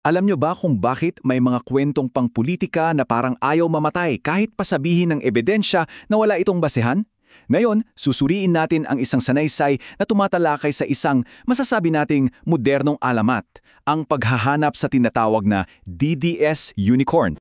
Alam nyo ba kung bakit may mga kwentong pangpolitika na parang ayaw mamatay kahit pasabihin ng ebidensya na wala itong basehan? Ngayon, susuriin natin ang isang sanaysay na tumatalakay sa isang masasabi nating modernong alamat, ang paghahanap sa tinatawag na DDS unicorn.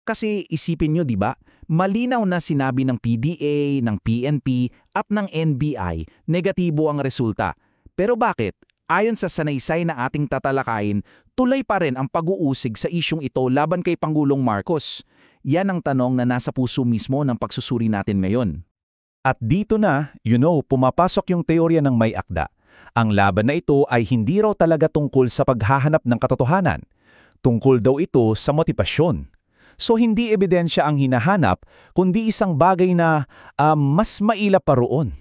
Kasi isipin nyo, di ba? Malinaw na sinabi ng PDA, ng PNP at ng NBI, negatibo ang resulta. Pero bakit? Ayon sa sanaysay na ating tatalakayin, tuloy pa rin ang pag-uusig sa isyung ito laban kay Pangulong Marcos. Yan ang tanong na nasa puso mismo ng pagsusuri natin ngayon. At dito na, pumapasok yung teorya ng may akda. Ang laban na ito ay hindi raw talaga tungkol sa paghahanap ng katotohanan. Tungkol daw ito sa motibasyon. So hindi ebidensya ang hinahanap, kundi isang bagay na mas mailap pa roon.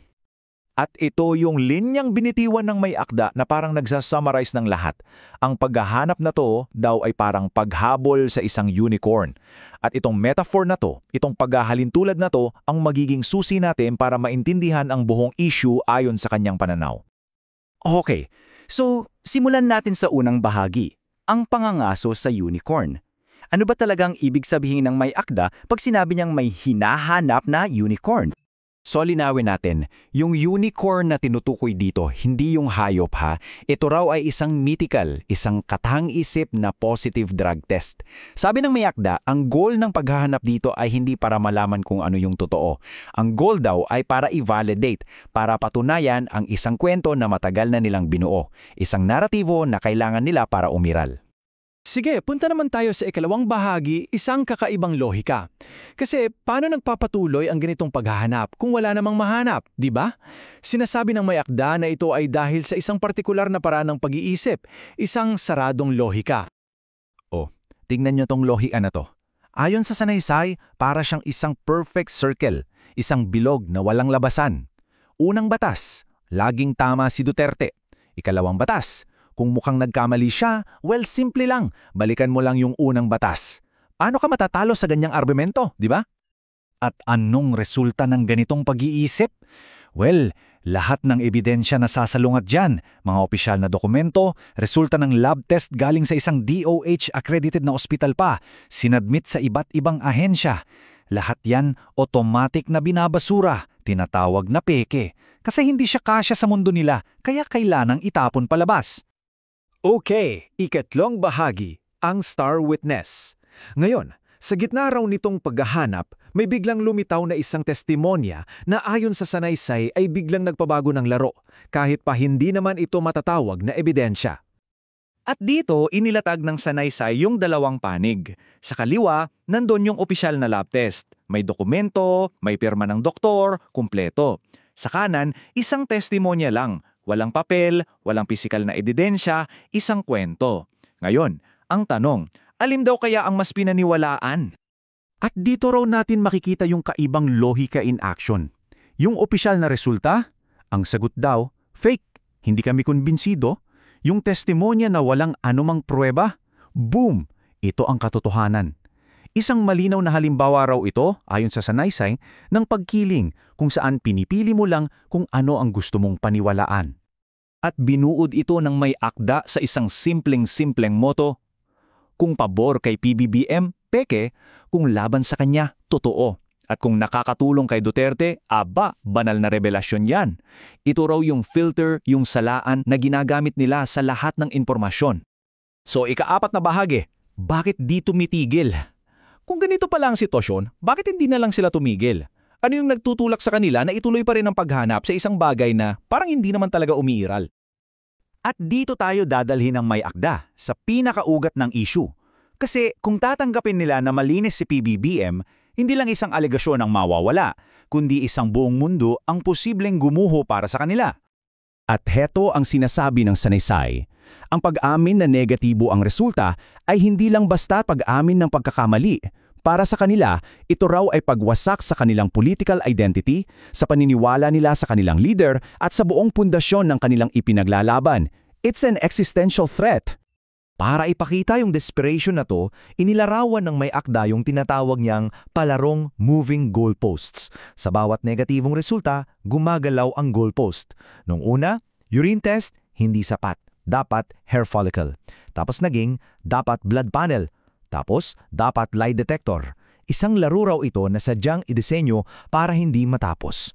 At ito yung linyang binitiwan ng may akda na parang nagsasummarize ng lahat. Ang paghahanap na to daw ay parang paghabol sa isang unicorn. At itong metaphor na to, itong paghahalintulad na to, ang magiging susi natin para maintindihan ang buong issue ayon sa kanyang pananaw. Okay, so simulan natin sa unang bahagi, ang pangangaso sa unicorn. Ano ba talagang ibig sabihin ng may akda pag sinabi niyang may hinahanap na unicorn? So linawin natin, yung unicorn na tinutukoy dito, hindi yung hayop ha. Ito raw ay isang mythical, isang katang-isip na positive drug test. Sabi ng may akda, ang goal ng paghahanap dito ay hindi para malaman kung ano yung totoo. Ang goal daw ay para i-validate, para patunayan ang isang kwento na matagal na nilang binuo. Isang naratibo na kailangan nila para umiral. Sige, punta naman tayo sa ikalawang bahagi, isang kakaibang lohika. Kasi paano nagpapatuloy ang ganitong paghahanap kung wala namang mahanap, di ba? Sinasabi ng may akda na ito ay dahil sa isang partikular na paraan ng pag-iisip, isang saradong lohika. Tingnan nyo tong lohika na to. Ayon sa sanaysay, para siyang isang perfect circle, isang bilog na walang labasan. Unang batas, laging tama si Duterte. Ikalawang batas, kung mukhang nagkamali siya, well, simple lang. Balikan mo lang yung unang batas. Paano ka matatalo sa ganyang argumento, di ba? At anong resulta ng ganitong pag-iisip? Well, lahat ng ebidensya na sasalungat dyan, mga opisyal na dokumento, resulta ng lab test galing sa isang DOH-accredited na ospital pa, sinadmit sa iba't ibang ahensya. Lahat yan automatic na binabasura, tinatawag na peke. Kasi hindi siya kasya sa mundo nila, kaya kailanang itapon palabas. Okay, ikatlong bahagi, ang Star Witness. Ngayon, sa gitna raw nitong paghahanap, may biglang lumitaw na isang testimonya na ayon sa sanaysay ay biglang nagpabago ng laro, kahit pa hindi naman ito matatawag na ebidensya. At dito, inilatag ng sanaysay yung dalawang panig. Sa kaliwa, nandun yung opisyal na lab test. May dokumento, may pirma ng doktor, kumpleto. Sa kanan, isang testimonya lang. Walang papel, walang pisikal na ebidensya, isang kwento. Ngayon, ang tanong, alin daw kaya ang mas pinaniwalaan? At dito raw natin makikita yung kaibang lohika in action. Yung opisyal na resulta, ang sagot daw, fake, hindi kami kumbinsido. Yung testimonya na walang anumang pruweba, boom, ito ang katotohanan. Isang malinaw na halimbawa raw ito, ayon sa sanaysay, ng pagkiling kung saan pinipili mo lang kung ano ang gusto mong paniwalaan. At binuod ito ng may akda sa isang simpleng moto. Kung pabor kay PBBM, peke. Kung laban sa kanya, totoo. At kung nakakatulong kay Duterte, banal na revelasyon yan. Ito raw yung filter, yung salaan na ginagamit nila sa lahat ng impormasyon. So ikaapat na bahagi, bakit di tumitigil? Kung ganito pala ang sitwasyon, bakit hindi na lang sila tumigil? Ano yung nagtutulak sa kanila na ituloy pa rin ang paghanap sa isang bagay na parang hindi naman talaga umiiral? At dito tayo dadalhin ng may akda sa pinakaugat ng issue. Kasi kung tatanggapin nila na malinis si PBBM, hindi lang isang alegasyon ang mawawala, kundi isang buong mundo ang posibleng gumuho para sa kanila. At heto ang sinasabi ng sanaysay. Ang pag-amin na negatibo ang resulta ay hindi lang basta pag-amin ng pagkakamali. Para sa kanila, ito raw ay pagwasak sa kanilang political identity, sa paniniwala nila sa kanilang leader at sa buong pundasyon ng kanilang ipinaglalaban. It's an existential threat. Para ipakita yung desperation na to, inilarawan ng may akda yung tinatawag niyang palarong moving goalposts. Sa bawat negatibong resulta, gumagalaw ang goalpost. Nung una, urine test, hindi sapat. Dapat hair follicle. Tapos naging dapat blood panel. Tapos dapat lie detector. Isang laro raw ito na sadyang idisenyo para hindi matapos.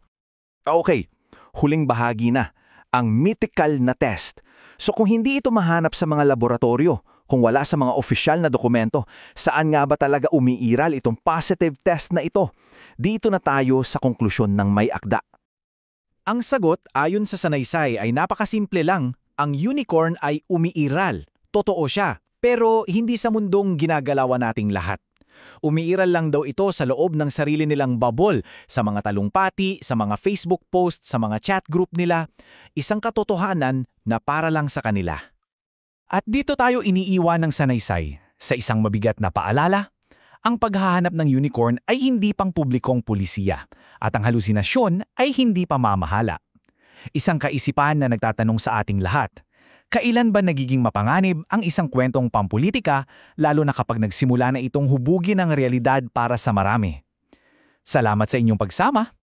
Okay, huling bahagi na, ang mythical na test. So kung hindi ito mahanap sa mga laboratorio, kung wala sa mga opisyal na dokumento, saan nga ba talaga umiiral itong positive test na ito? Dito na tayo sa konklusyon ng may akda. Ang sagot ayon sa sanaysay ay napakasimple lang. Ang unicorn ay umiiral. Totoo siya, pero hindi sa mundong ginagalawan nating lahat. Umiiral lang daw ito sa loob ng sarili nilang bubble, sa mga talumpati, sa mga Facebook post, sa mga chat group nila. Isang katotohanan na para lang sa kanila. At dito tayo iniiwan ng sanaysay. Sa isang mabigat na paalala, ang paghahanap ng unicorn ay hindi pang publikong pulisiya at ang halusinasyon ay hindi pamamahala. Isang kaisipan na nagtatanong sa ating lahat, kailan ba nagiging mapanganib ang isang kwentong pampolitika lalo na kapag nagsimula na itong hubugin ang realidad para sa marami? Salamat sa inyong pagsama!